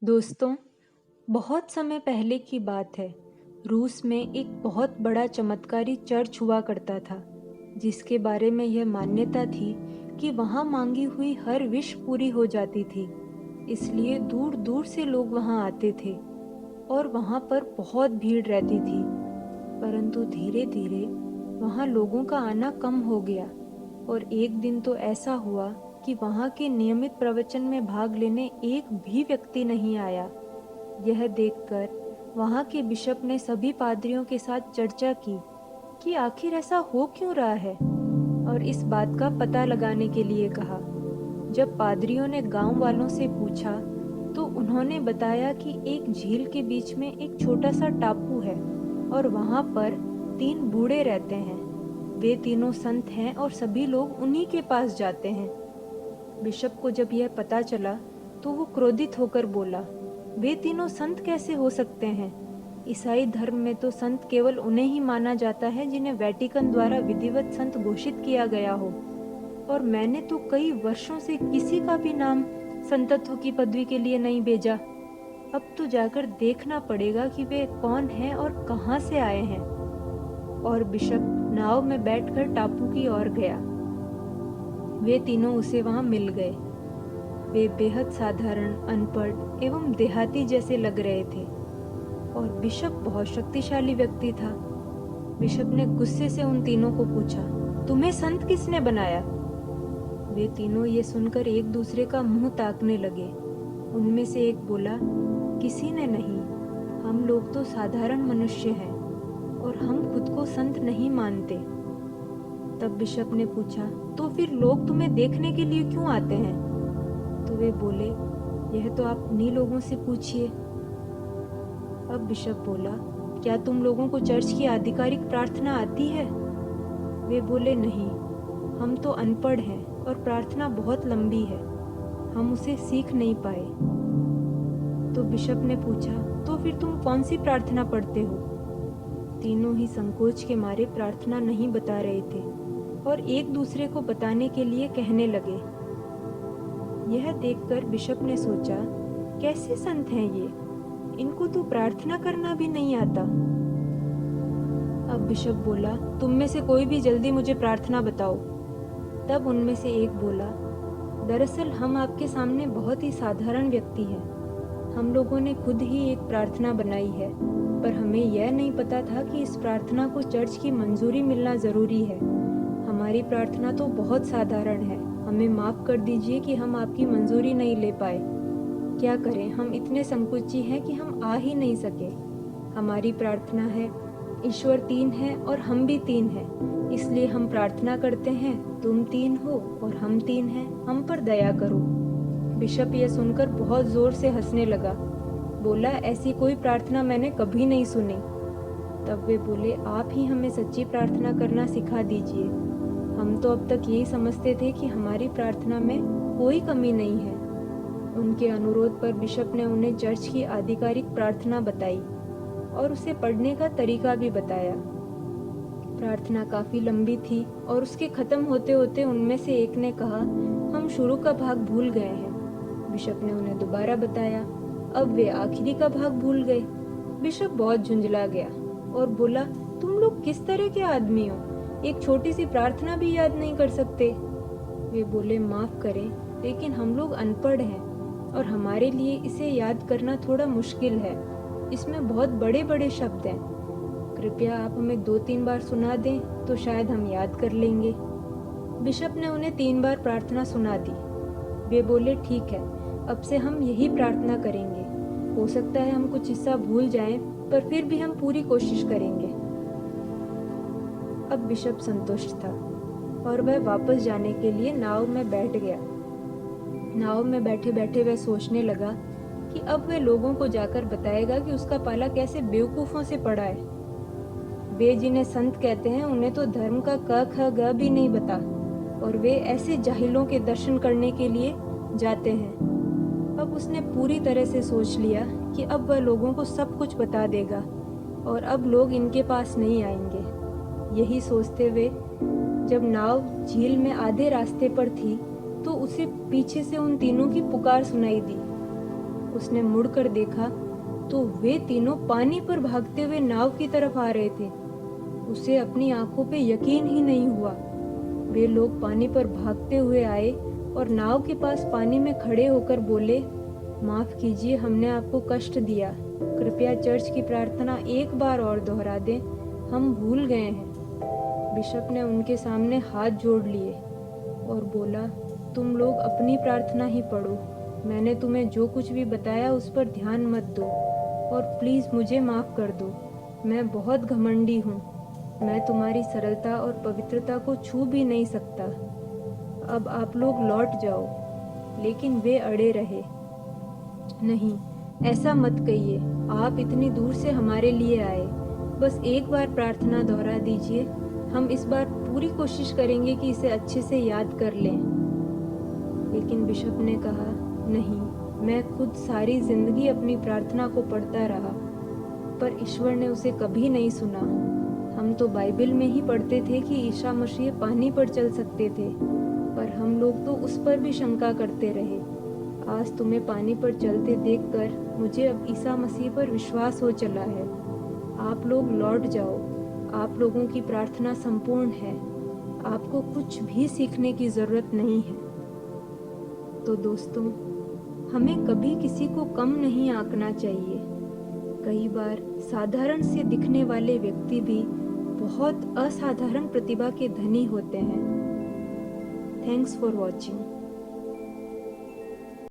दोस्तों, बहुत समय पहले की बात है। रूस में एक बहुत बड़ा चमत्कारी चर्च हुआ करता था, जिसके बारे में यह मान्यता थी कि वहाँ मांगी हुई हर विश पूरी हो जाती थी। इसलिए दूर दूर से लोग वहाँ आते थे और वहाँ पर बहुत भीड़ रहती थी। परंतु धीरे धीरे वहाँ लोगों का आना कम हो गया और एक दिन तो ऐसा हुआ कि वहाँ के नियमित प्रवचन में भाग लेने एक भी व्यक्ति नहीं आया। यह देखकर वहाँ के बिशप ने सभी पादरियों के साथ चर्चा की कि आखिर ऐसा हो क्यों रहा है और इस बात का पता लगाने के लिए कहा। जब पादरियों ने गांव वालों से पूछा तो उन्होंने बताया कि एक झील के बीच में एक छोटा सा टापू है और वहाँ पर 3 बूढ़े रहते हैं। वे तीनों संत हैं और सभी लोग उन्हीं के पास जाते हैं। बिशप को जब यह पता चला तो वो क्रोधित होकर बोला, वे तीनों संत कैसे हो सकते हैं? ईसाई धर्म में तो संत केवल उन्हें ही माना जाता है जिन्हें वेटिकन द्वारा विधिवत संत घोषित किया गया हो, और मैंने तो कई वर्षों से किसी का भी नाम संतत्व की पदवी के लिए नहीं भेजा। अब तो जाकर देखना पड़ेगा कि वे कौन हैं और कहाँ से आए हैं। और बिशप नाव में बैठकर टापू की ओर गया। वे तीनों उसे वहां मिल गए। वे बेहद साधारण, अनपढ़ एवं देहाती जैसे लग रहे थे और बिशप बहुत शक्तिशाली व्यक्ति था। बिशप ने गुस्से से उन तीनों को पूछा, तुम्हें संत किसने बनाया? वे तीनों ये सुनकर एक दूसरे का मुंह ताकने लगे। उनमें से एक बोला, किसी ने नहीं, हम लोग तो साधारण मनुष्य हैं और हम खुद को संत नहीं मानते। तब बिशप ने पूछा, तो फिर लोग तुम्हें देखने के लिए क्यों आते हैं? तो वे बोले, यह तो आप उन्हीं लोगों से पूछिए। अब बिशप बोला, क्या तुम लोगों को चर्च की आधिकारिक प्रार्थना आती है? वे बोले, नहीं, हम तो अनपढ़ हैं और प्रार्थना बहुत लंबी है, हम उसे सीख नहीं पाए। तो बिशप ने पूछा, तो फिर तुम कौन सी प्रार्थना पढ़ते हो? तीनों ही संकोच के मारे प्रार्थना नहीं बता रहे थे और एक दूसरे को बताने के लिए कहने लगे। यह देखकर बिशप ने सोचा, कैसे संत हैं ये, इनको तो प्रार्थना करना भी नहीं आता। अब बिशप बोला, तुम में से कोई भी जल्दी मुझे प्रार्थना बताओ। तब उनमें से एक बोला, दरअसल हम आपके सामने बहुत ही साधारण व्यक्ति हैं। हम लोगों ने खुद ही एक प्रार्थना बनाई है, पर हमें यह नहीं पता था कि इस प्रार्थना को चर्च की मंजूरी मिलना जरूरी है। हमारी प्रार्थना तो बहुत साधारण है, हमें माफ कर दीजिए कि हम आपकी मंजूरी नहीं ले पाए। क्या करें, हम इतने संकोची हैं कि हम आ ही नहीं सके। हमारी प्रार्थना है, ईश्वर 3 है और हम भी 3 हैं, इसलिए हम प्रार्थना करते हैं, तुम 3 हो और हम 3 हैं, हम पर दया करो। बिशप यह सुनकर बहुत जोर से हंसने लगा। बोला, ऐसी कोई प्रार्थना मैंने कभी नहीं सुनी। तब वे बोले, आप ही हमें सच्ची प्रार्थना करना सिखा दीजिए। हम तो अब तक यही समझते थे कि हमारी प्रार्थना में कोई कमी नहीं है। उनके अनुरोध पर बिशप ने उन्हें चर्च की आधिकारिक प्रार्थना बताई और उसे पढ़ने का तरीका भी बताया। प्रार्थना काफी लंबी थी और उसके खत्म होते होते उनमें से एक ने कहा, हम शुरू का भाग भूल गए हैं। बिशप ने उन्हें दोबारा बताया। अब वे आखिरी का भाग भूल गए। बिशप बहुत झुंझला गया और बोला, तुम लोग किस तरह के आदमी हो, एक छोटी सी प्रार्थना भी याद नहीं कर सकते? वे बोले, माफ करें, लेकिन हम लोग अनपढ़ हैं और हमारे लिए इसे याद करना थोड़ा मुश्किल है। इसमें बहुत बड़े बड़े शब्द हैं। कृपया आप हमें 2-3 बार सुना दें तो शायद हम याद कर लेंगे। बिशप ने उन्हें 3 बार प्रार्थना सुना दी। वे बोले, ठीक है, अब से हम यही प्रार्थना करेंगे। हो सकता है हम कुछ हिस्सा भूल जाएं, पर फिर भी हम पूरी कोशिश करेंगे। अब बिशप संतुष्ट था और वह वापस जाने के लिए नाव में बैठ गया। नाव में बैठे बैठे वह सोचने लगा कि अब वह लोगों को जाकर बताएगा कि उसका पाला कैसे बेवकूफों से पड़ा है। वे जिन्हें संत कहते हैं उन्हें तो धर्म का क ख ग भी नहीं पता और वे ऐसे जाहिलों के दर्शन करने के लिए जाते हैं। अब उसने पूरी तरह से सोच लिया कि अब वह लोगों को सब कुछ बता देगा और अब लोग इनके पास नहीं आएंगे। यही सोचते हुए जब नाव झील में आधे रास्ते पर थी तो उसे पीछे से उन तीनों की पुकार सुनाई दी। उसने मुड़कर देखा तो वे तीनों पानी पर भागते हुए नाव की तरफ आ रहे थे। उसे अपनी आंखों पे यकीन ही नहीं हुआ। वे लोग पानी पर भागते हुए आए और नाव के पास पानी में खड़े होकर बोले, माफ कीजिए, हमने आपको कष्ट दिया। कृपया चर्च की प्रार्थना एक बार और दोहरा दें, हम भूल गए हैं। बिशप ने उनके सामने हाथ जोड़ लिए और बोला, तुम लोग अपनी प्रार्थना ही पढ़ो। मैंने तुम्हें जो कुछ भी बताया उस पर ध्यान मत दो और प्लीज़ मुझे माफ़ कर दो। मैं बहुत घमंडी हूँ। मैं तुम्हारी सरलता और पवित्रता को छू भी नहीं सकता। अब आप लोग लौट जाओ। लेकिन वे अड़े रहे। नहीं, ऐसा मत कहिए। आप इतनी दूर से हमारे लिए आए। बस एक बार प्रार्थना दोहरा दीजिए। हम इस बार पूरी कोशिश करेंगे कि इसे अच्छे से याद कर लें। लेकिन बिशप ने कहा, नहीं, मैं खुद सारी जिंदगी अपनी प्रार्थना को पढ़ता रहा, पर ईश्वर ने उसे कभी नहीं सुना। हम तो बाइबल में ही पढ़ते थे कि ईसा मसीह पानी पर चल सकते थे, पर हम लोग तो उस पर भी शंका करते रहे। आज तुम्हें पानी पर चलते देखकर मुझे अब ईसा मसीह पर विश्वास हो चला है। आप लोग लौट जाओ। आप लोगों की प्रार्थना संपूर्ण है। आपको कुछ भी सीखने की जरूरत नहीं है। तो दोस्तों, हमें कभी किसी को कम नहीं आंकना चाहिए। कई बार साधारण से दिखने वाले व्यक्ति भी बहुत असाधारण प्रतिभा के धनी होते हैं। Thanks for watching.